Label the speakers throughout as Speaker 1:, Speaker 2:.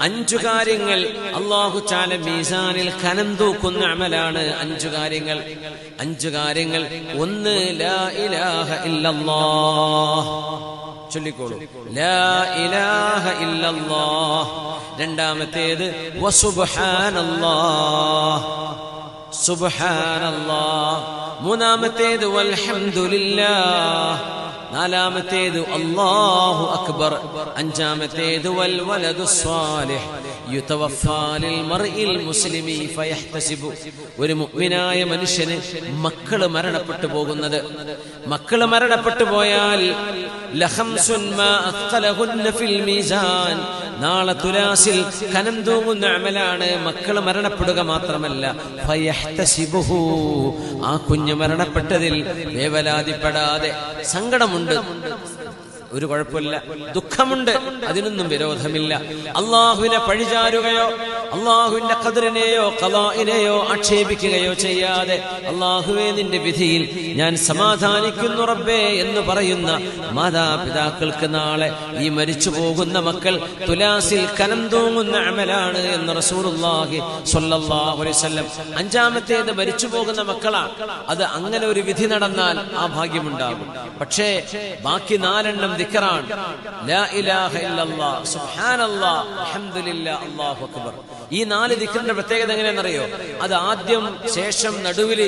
Speaker 1: 5 കാര്യങ്ങൾ അല്ലാഹു തആല മീസാനിൽ കനം തൂക്കുന്ന അമലാണ്. 5 കാര്യങ്ങൾ. 1 ലാ ഇലാഹ ഇല്ലല്ലാഹ്, ചൊല്ലിക്കോളൂ, ലാ ഇലാഹ ഇല്ലല്ലാഹ്. രണ്ടാമത്തേത് വസുബ്ഹാനല്ലാഹ്, സുബ്ഹാനല്ലാഹ്. മൂന്നാമത്തേത് വൽഹംദുലില്ലാഹ്. നാലാമത്തേത് അല്ലാഹു അക്ബർ. അഞ്ചാമത്തേത് വൽ വലദുസ് സ്വാലിഹ് യുതവഫാ ലിൽ മർഇൽ മുസ്ലിമി ഫയഹ്തസിബു. ഒരു മുഅ്മിനായ മനുഷ്യന് മക്കൾ മരണപ്പെട്ടു പോകുന്നത്, മക്കൾ മരണപ്പെട്ടു പോയാൽ ലഖംസുൻ മാ അത്ഖലഹുന്ന ഫിൽ മീസാൻ, നാളെ തുലാസിൽ കനം തൂങ്ങുന്ന അമലാണ്. മക്കൾ മരണപ്പെടുക മാത്രമല്ല, ഫയഹ്തസിബുഹു, ആ കുഞ്ഞ് മരണപ്പെട്ടതിൽ വേവലാതിപ്പെടാതെ സങ്കടമുണ്ട്, ഒരു കുഴപ്പമില്ല, ദുഃഖമുണ്ട്, അതിനൊന്നും വിരോധമില്ല. അള്ളാഹുവിനെ പഴിചാരുകയോ അള്ളാഹുവിന്റെ ഖദറിനെയോ ഖളാഇനെയോ ആക്ഷേപിക്കുകയോ ചെയ്യാതെ അള്ളാഹുവേ നിന്റെ വിധിയിൽ ഞാൻ സമാധാനിക്കുന്നു റബ്ബേ എന്ന് പറയുന്ന മാതാപിതാക്കൾക്ക് നാളെ ഈ മരിച്ചു പോകുന്ന മക്കൾ തുലാസിൽ കനം തൂങ്ങുന്ന അമലാണ് എന്ന് റസൂലുള്ളാഹി സ്വല്ലല്ലാഹു അലൈഹി വസല്ലം. അഞ്ചാമത്തേത് മരിച്ചു പോകുന്ന മക്കളാണ്. അത് അങ്ങനെ ഒരു വിധി നടന്നാൽ ആ ഭാഗ്യമുണ്ടാകും. പക്ഷേ ബാക്കി 4 ദിക്റാണ്. ലാ ഇലാഹ ഇല്ലല്ലാഹ്, സുബ്ഹാനല്ലാഹ്, അൽഹംദുലില്ലാഹ്, അല്ലാഹു അക്ബർ. ഈ 4 ദിക്റിന്റെ പ്രത്യേകത എങ്ങനെയാണെന്നറിയോ? അത് ആദ്യം, ശേഷം, നടുവിൽ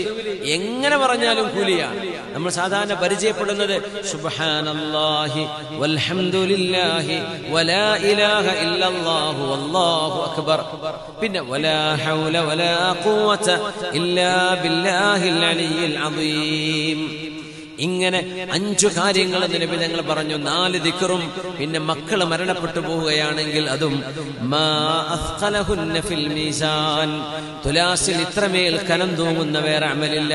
Speaker 1: എങ്ങനെ പറഞ്ഞാലും കൂലിയാണ്. നമ്മൾ സാധാരണ പരിചയപ്പെടുന്നത് സുബ്ഹാനല്ലാഹി വൽഹംദുലില്ലാഹി വലാ ഇലാഹ ഇല്ലല്ലാഹു വല്ലാഹു അക്ബർ, പിന്നെ വലാ ഹൗല വലാ ഖുവത ഇല്ലാ ബില്ലാഹിൽ അലിയിൽ അദീം. ഇങ്ങനെ 5 കാര്യങ്ങൾ നബി തങ്ങൾ പറഞ്ഞു. 4 ദിക്റും പിന്നെ മക്കൾ മരണപ്പെട്ടു പോവുകയാണെങ്കിൽ അതും മാ അസ്ഖലഹുന്ന ഫിൽ മീസാൻ, തുലാസിൽ ഇത്രമേൽ കനം തൂങ്ങുന്ന വേറെ അമലില്ല.